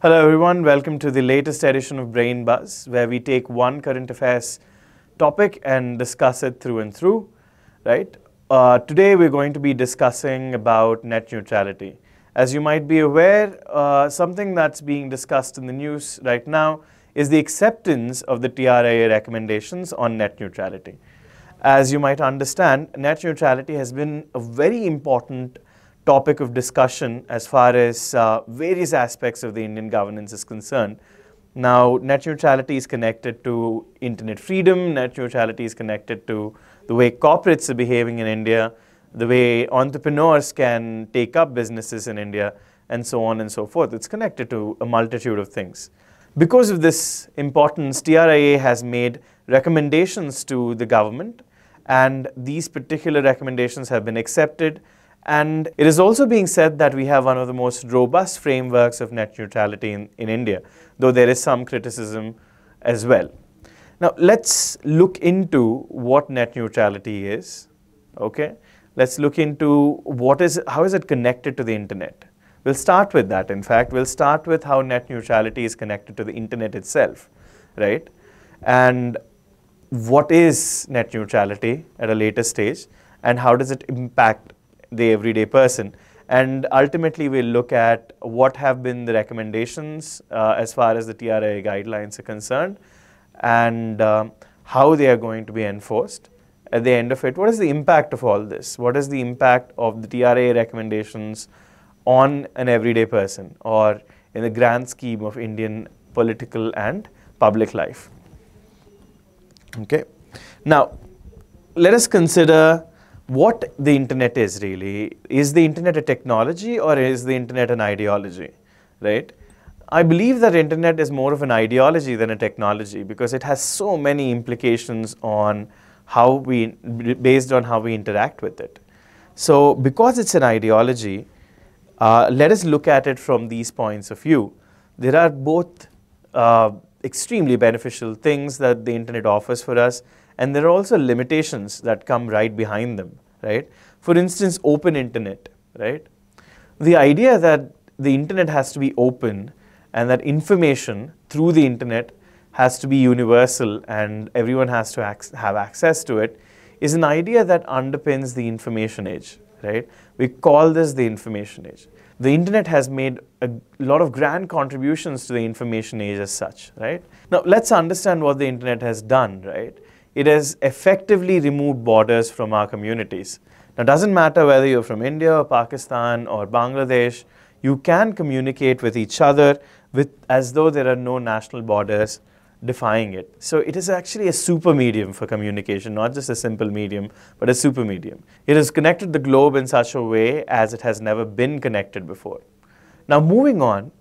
Hello everyone, welcome to the latest edition of Brain Buzz, where we take one current affairs topic and discuss it through and through, right? Today we're going to be discussing about net neutrality. As you might be aware, something that's being discussed in the news right now is the acceptance of the TRAI recommendations on net neutrality. As you might understand, net neutrality has been a very important topic of discussion as far as various aspects of the Indian governance is concerned. Now, net neutrality is connected to internet freedom, net neutrality is connected to the way corporates are behaving in India, the way entrepreneurs can take up businesses in India, and so on and so forth. It's connected to a multitude of things. Because of this importance, TRAI has made recommendations to the government, and these particular recommendations have been accepted. And it is also being said that we have one of the most robust frameworks of net neutrality in India, though there is some criticism as well. Now, let's look into what net neutrality is, okay? Let's look into how is it connected to the internet. We'll start with that, in fact. We'll start with how net neutrality is connected to the internet itself, right? And what is net neutrality at a later stage, and how does it impact the everyday person, and ultimately we'll look at what have been the recommendations as far as the TRAI guidelines are concerned, and how they are going to be enforced. At the end of it, what is the impact of all this? What is the impact of the TRAI recommendations on an everyday person, or in the grand scheme of Indian political and public life? Okay. Now, let us consider what the internet is really. Is the internet a technology, or is the internet an ideology, right? I believe that internet is more of an ideology than a technology, because it has so many implications on based on how we interact with it. So because it's an ideology, let us look at it from these points of view. There are both extremely beneficial things that the internet offers for us, and there are also limitations that come right behind them, right? For instance, open internet, right? The idea that the internet has to be open and that information through the internet has to be universal and everyone has to have access to it is an idea that underpins the information age, right? We call this the information age. The internet has made a lot of grand contributions to the information age as such, right? Now, let's understand what the internet has done, right? It has effectively removed borders from our communities. Now, it doesn't matter whether you're from India or Pakistan or Bangladesh, you can communicate with each other as though there are no national borders defying it. So it is actually a super medium for communication, not just a simple medium, but a super medium. It has connected the globe in such a way as it has never been connected before. Now, moving on.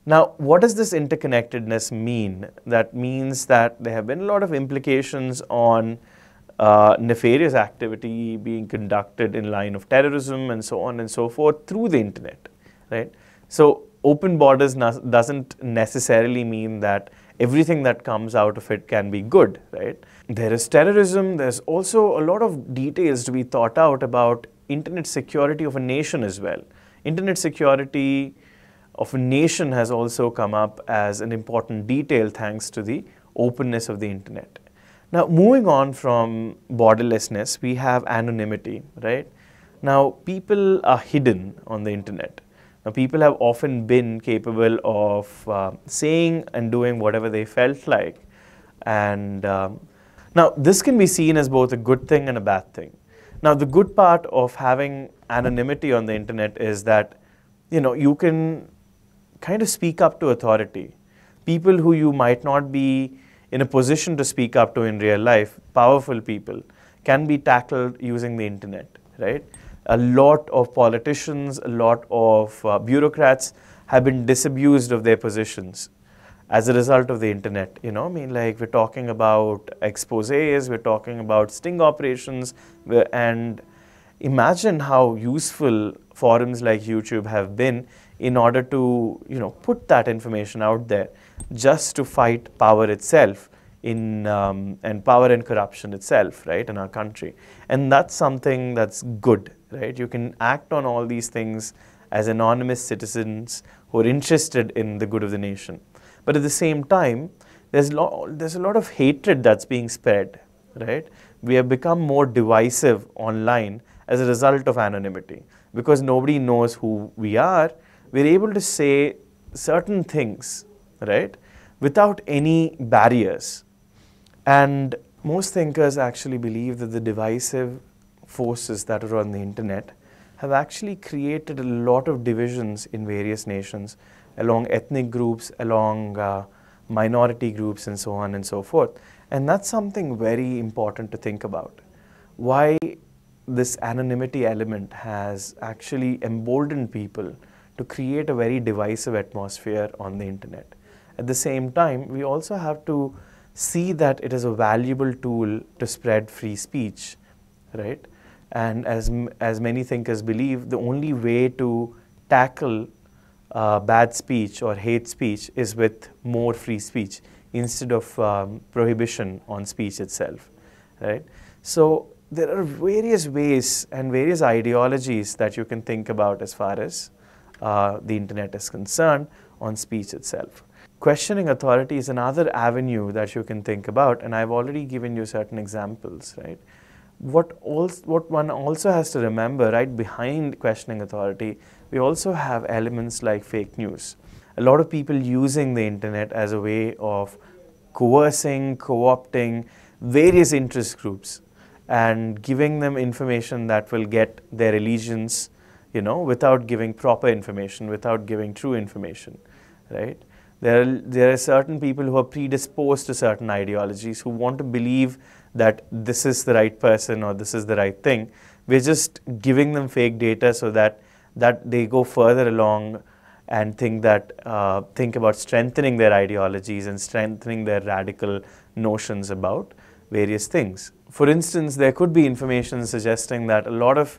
Now, what does this interconnectedness mean? That means that there have been a lot of implications on nefarious activity being conducted in line of terrorism and so on and so forth through the internet, right? So, open borders doesn't necessarily mean that everything that comes out of it can be good, right? There is terrorism. There's also a lot of details to be thought out about internet security of a nation as well. Internet security of a nation has also come up as an important detail thanks to the openness of the internet. Now, moving on from borderlessness, we have anonymity, right? Now, people are hidden on the internet. Now, people have often been capable of saying and doing whatever they felt like. And now, this can be seen as both a good thing and a bad thing. Now, the good part of having anonymity on the internet is that, you can kind of speak up to authority. People who you might not be in a position to speak up to in real life, powerful people, can be tackled using the internet, right? A lot of politicians, a lot of bureaucrats have been disabused of their positions as a result of the internet. Like we're talking about exposés, we're talking about sting operations, and imagine how useful forums like YouTube have been in order to, put that information out there just to fight power itself and power and corruption itself, right, in our country. And that's something that's good, right? You can act on all these things as anonymous citizens who who are interested in the good of the nation. But at the same time, there's a lot of hatred that's being spread, right? We have become more divisive online as a result of anonymity. Because nobody knows who we are, we're able to say certain things, right, without any barriers. And most thinkers actually believe that the divisive forces that are on the internet have actually created a lot of divisions in various nations, along ethnic groups, along minority groups, and so on and so forth. And that's something very important to think about. Why this anonymity element has actually emboldened people to create a very divisive atmosphere on the internet. At the same time, we also have to see that it is a valuable tool to spread free speech, right? And as many thinkers believe, the only way to tackle bad speech or hate speech is with more free speech instead of prohibition on speech itself, right? So there are various ways and various ideologies that you can think about as far as the internet is concerned on speech itself. Questioning authority is another avenue that you can think about, and I've already given you certain examples, right? What one also has to remember, right behind questioning authority, we also have elements like fake news. A lot of people using the internet as a way of coercing, co-opting various interest groups and giving them information that will get their allegiance, without giving proper information, without giving true information, right? There are certain people who are predisposed to certain ideologies who want to believe that this is the right person or this is the right thing. We're just giving them fake data so that they go further along and think about strengthening their ideologies and strengthening their radical notions about various things. For instance, there could be information suggesting that a lot of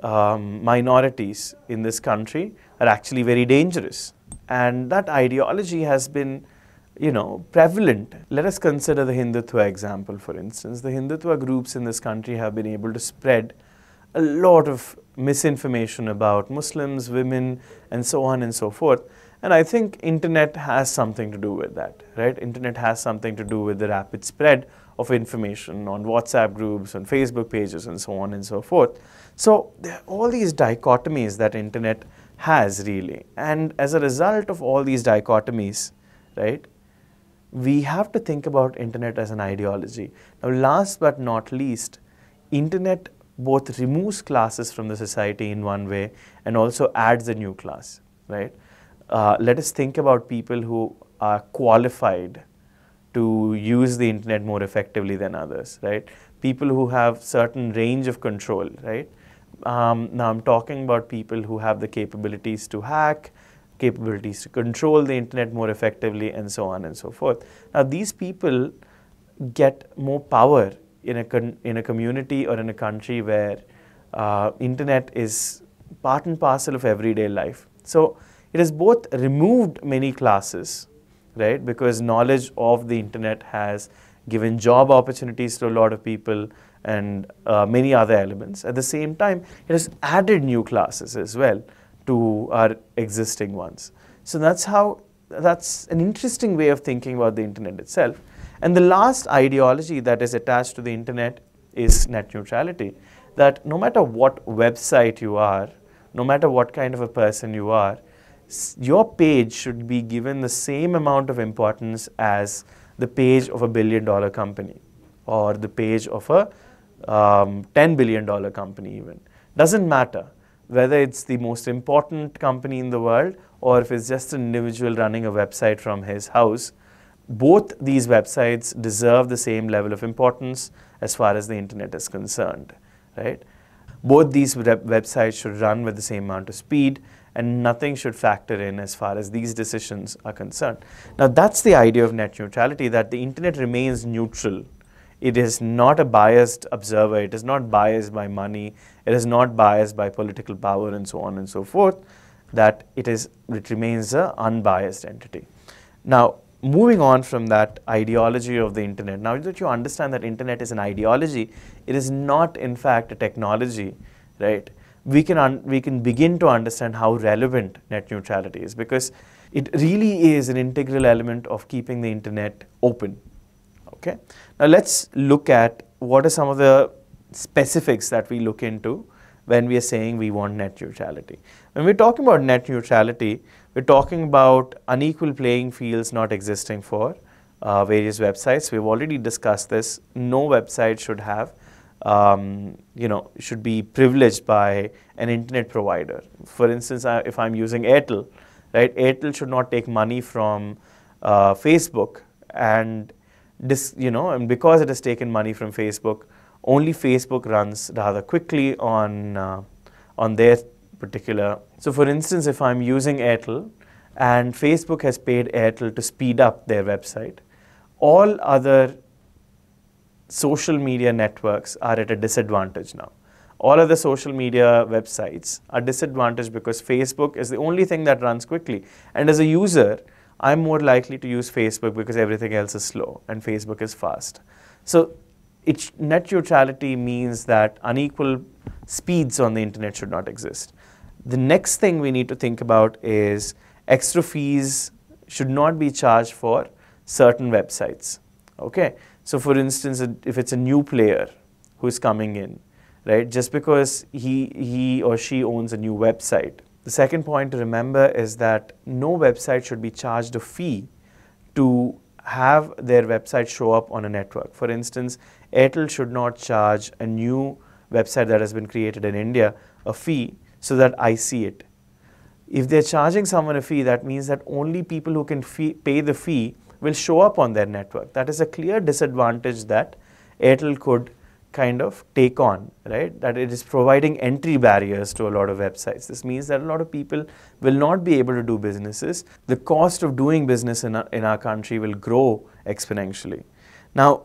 minorities in this country are actually very dangerous. And that ideology has been, prevalent. Let us consider the Hindutva example, for instance. The Hindutva groups in this country have been able to spread a lot of misinformation about Muslims, women, and so on and so forth. And I think internet has something to do with that, right? Internet has something to do with the rapid spread of information on WhatsApp groups, on Facebook pages, and so on and so forth. So there are all these dichotomies that internet has really. And as a result of all these dichotomies, right, we have to think about internet as an ideology. Now, last but not least, internet both removes classes from the society in one way and also adds a new class, right? Let us think about people who are qualified to use the internet more effectively than others, right? People who have certain range of control, right? Now I'm talking about people who have the capabilities to hack, capabilities to control the internet more effectively, and so on and so forth. Now these people get more power in a community or in a country where internet is part and parcel of everyday life. So it has both removed many classes, right? Because knowledge of the internet has given job opportunities to a lot of people and many other elements. At the same time, it has added new classes as well to our existing ones. So that's an interesting way of thinking about the internet itself. And the last ideology that is attached to the internet is net neutrality. That no matter what website you are, no matter what kind of a person you are, your page should be given the same amount of importance as the page of $1 billion company or the page of a $10 billion company even. Doesn't matter whether it's the most important company in the world or if it's just an individual running a website from his house. Both these websites deserve the same level of importance as far as the internet is concerned, right? Both these websites should run with the same amount of speed and nothing should factor in as far as these decisions are concerned. Now that's the idea of net neutrality, that the internet remains neutral. It is not a biased observer, it is not biased by money, it is not biased by political power and so on and so forth, that it remains an unbiased entity. Now, moving on from that ideology of the internet, now that you understand that internet is an ideology, it is not in fact a technology, right? we can begin to understand how relevant net neutrality is, because it really is an integral element of keeping the internet open. Okay. Now let's look at what are some of the specifics that we look into when we are saying we want net neutrality. When we're talking about net neutrality, we're talking about unequal playing fields not existing for various websites. We've already discussed this. No website should have, should be privileged by an internet provider. For instance, if I'm using Airtel, right? Airtel should not take money from Facebook, and and because it has taken money from Facebook, only Facebook runs rather quickly on their particular. So for instance, if I'm using Airtel and Facebook has paid Airtel to speed up their website, all other social media networks are at a disadvantage now. All other social media websites are disadvantaged because Facebook is the only thing that runs quickly. And as a user, I'm more likely to use Facebook because everything else is slow and Facebook is fast. So net neutrality means that unequal speeds on the internet should not exist. The next thing we need to think about is extra fees should not be charged for certain websites. Okay, so for instance, if it's a new player who's coming in, right, just because he or she owns a new website. The second point to remember is that no website should be charged a fee to have their website show up on a network. For instance, Airtel should not charge a new website that has been created in India a fee so that I see it. If they're charging someone a fee, that means that only people who can pay the fee will show up on their network. That is a clear disadvantage that Airtel could kind of take on, right? That it is providing entry barriers to a lot of websites. This means that a lot of people will not be able to do businesses. The cost of doing business in our country will grow exponentially. Now,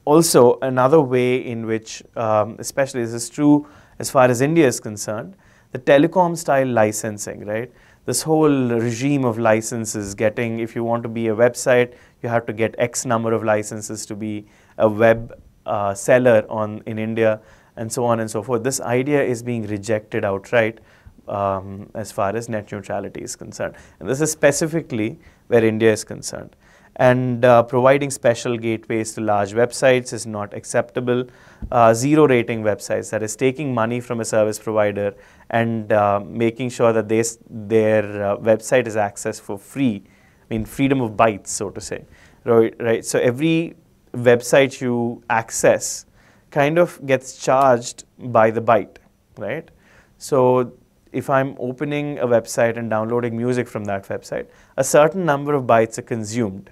also another way in which, especially this is true as far as India is concerned, the telecom style licensing, right? This whole regime of licenses getting, if you want to be a website, you have to get X number of licenses to be a web seller in India, and so on and so forth. This idea is being rejected outright as far as net neutrality is concerned. And this is specifically where India is concerned. And providing special gateways to large websites is not acceptable. Zero rating websites, that is taking money from a service provider and making sure that their website is accessed for free. I mean, freedom of bytes, so to say. Right? So every website you access kind of gets charged by the byte, right? So if I'm opening a website and downloading music from that website, a certain number of bytes are consumed.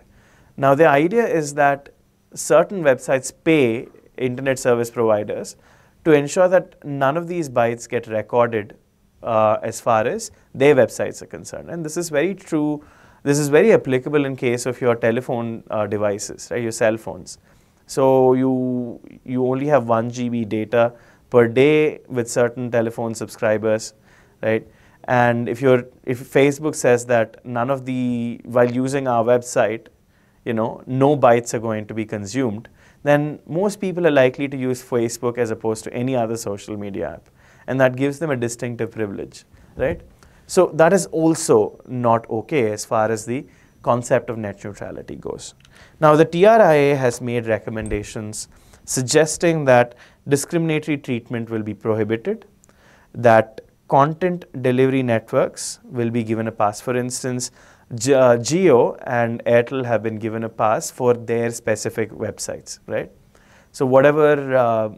Now the idea is that certain websites pay internet service providers to ensure that none of these bytes get recorded as far as their websites are concerned. And this is very true. This is very applicable in case of your telephone devices, right? Your cell phones. So you only have 1 GB data per day with certain telephone subscribers, right? And if Facebook says that while using our website, no bytes are going to be consumed, then most people are likely to use Facebook as opposed to any other social media app, and that gives them a distinctive privilege, right? So that is also not okay as far as the concept of net neutrality goes. Now the TRAI has made recommendations suggesting that discriminatory treatment will be prohibited, that content delivery networks will be given a pass. For instance, Jio and Airtel have been given a pass for their specific websites, right? So whatever,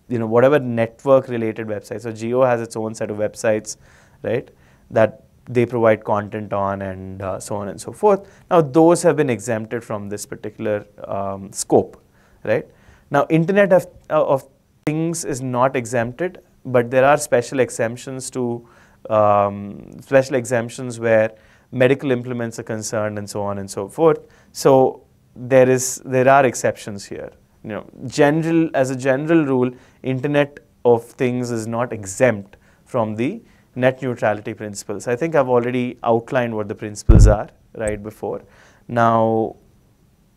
whatever network-related websites. So Jio has its own set of websites, right, that they provide content on, and so on and so forth. Now those have been exempted from this particular scope, right? Now Internet of Things is not exempted, but there are special exemptions to where medical implements are concerned, and so on and so forth. So there are exceptions here. As a general rule, Internet of Things is not exempt from the net neutrality principles. I think I've already outlined what the principles are right before. Now,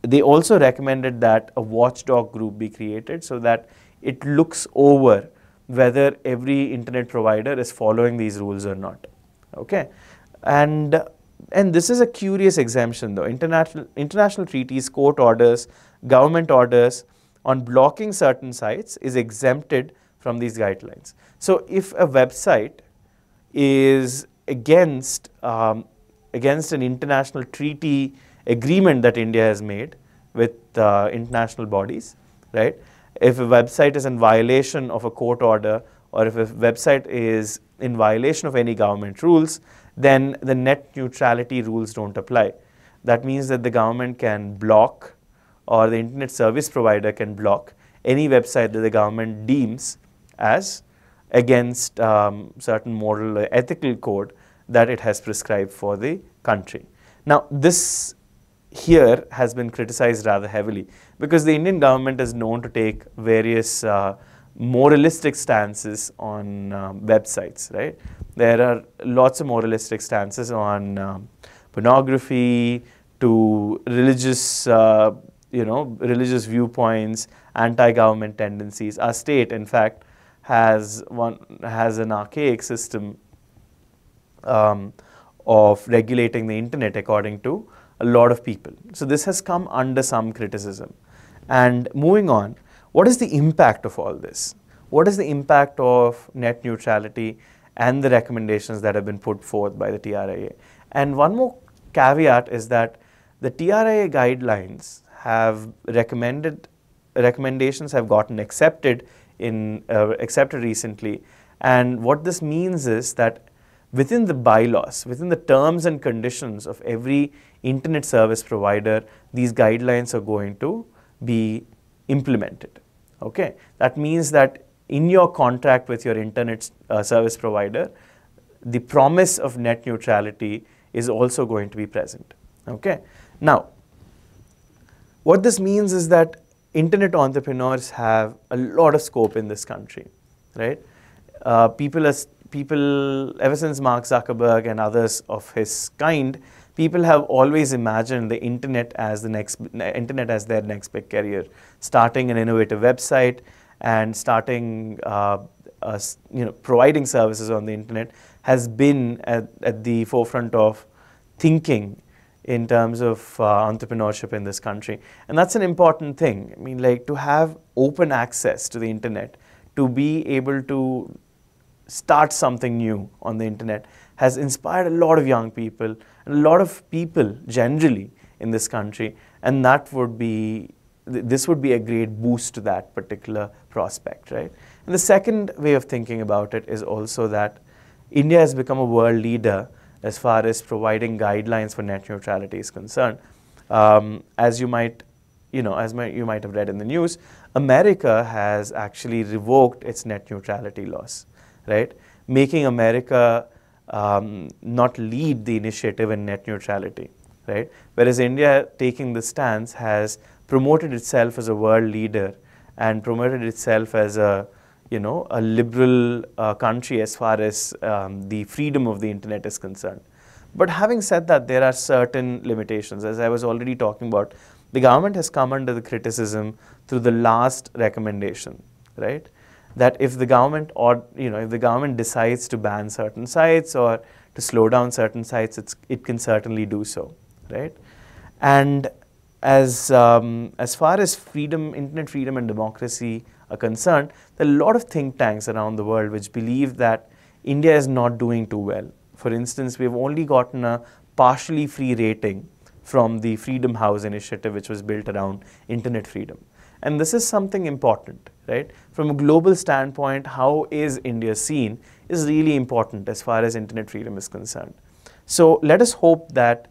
they also recommended that a watchdog group be created so that it looks over whether every internet provider is following these rules or not. Okay, and this is a curious exemption though. International treaties, court orders, government orders on blocking certain sites is exempted from these guidelines. So if a website is against an international treaty agreement that India has made with international bodies, right? If a website is in violation of a court order, or if a website is in violation of any government rules, then the net neutrality rules don't apply. That means that the government can block, or the internet service provider can block any website that the government deems as against certain moral or ethical code that it has prescribed for the country. Now, this here has been criticized rather heavily because the Indian government is known to take various moralistic stances on websites, right? There are lots of moralistic stances on pornography, to religious, religious viewpoints, anti-government tendencies. Our state, in fact, has an archaic system of regulating the internet according to a lot of people. So this has come under some criticism. And moving on, what is the impact of all this? What is the impact of net neutrality and the recommendations that have been put forth by the TRAI? And one more caveat is that the TRAI guidelines have recommendations have gotten accepted recently. And what this means is that within the bylaws, within the terms and conditions of every internet service provider, these guidelines are going to be implemented. Okay, that means that in your contract with your internet service provider, the promise of net neutrality is also going to be present. Okay, now what this means is that internet entrepreneurs have a lot of scope in this country, right? People ever since Mark Zuckerberg and others of his kind, people have always imagined the internet as their next big career, starting an innovative website and starting providing services on the internet has been at the forefront of thinking in terms of entrepreneurship in this country. And that's an important thing. I mean, like, to have open access to the internet, to be able to start something new on the internet has inspired a lot of young people and a lot of people generally in this country, and this would be a great boost to that particular prospect, right? And the second way of thinking about it is also that India has become a world leader as far as providing guidelines for net neutrality is concerned. As you might have read in the news, America has actually revoked its net neutrality laws, right? Making America not lead the initiative in net neutrality, right? Whereas India, taking this stance, has promoted itself as a world leader and promoted itself as a liberal country as far as the freedom of the internet is concerned. But having said that, there are certain limitations. As I was already talking about, the government has come under the criticism through the last recommendation, right? That if the government decides to ban certain sites or to slow down certain sites, it can certainly do so, right? And as far as internet freedom and democracy are concerned, there are a lot of think tanks around the world which believe that India is not doing too well. For instance, we've only gotten a partially free rating from the Freedom House initiative, which was built around internet freedom. And this is something important, right? From a global standpoint, how is India seen is really important as far as internet freedom is concerned. So let us hope that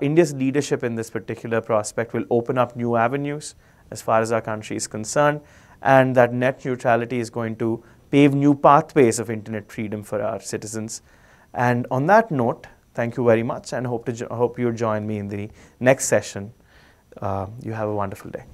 India's leadership in this particular prospect will open up new avenues as far as our country is concerned, and that net neutrality is going to pave new pathways of internet freedom for our citizens. And on that note, thank you very much, and hope you join me in the next session. You have a wonderful day.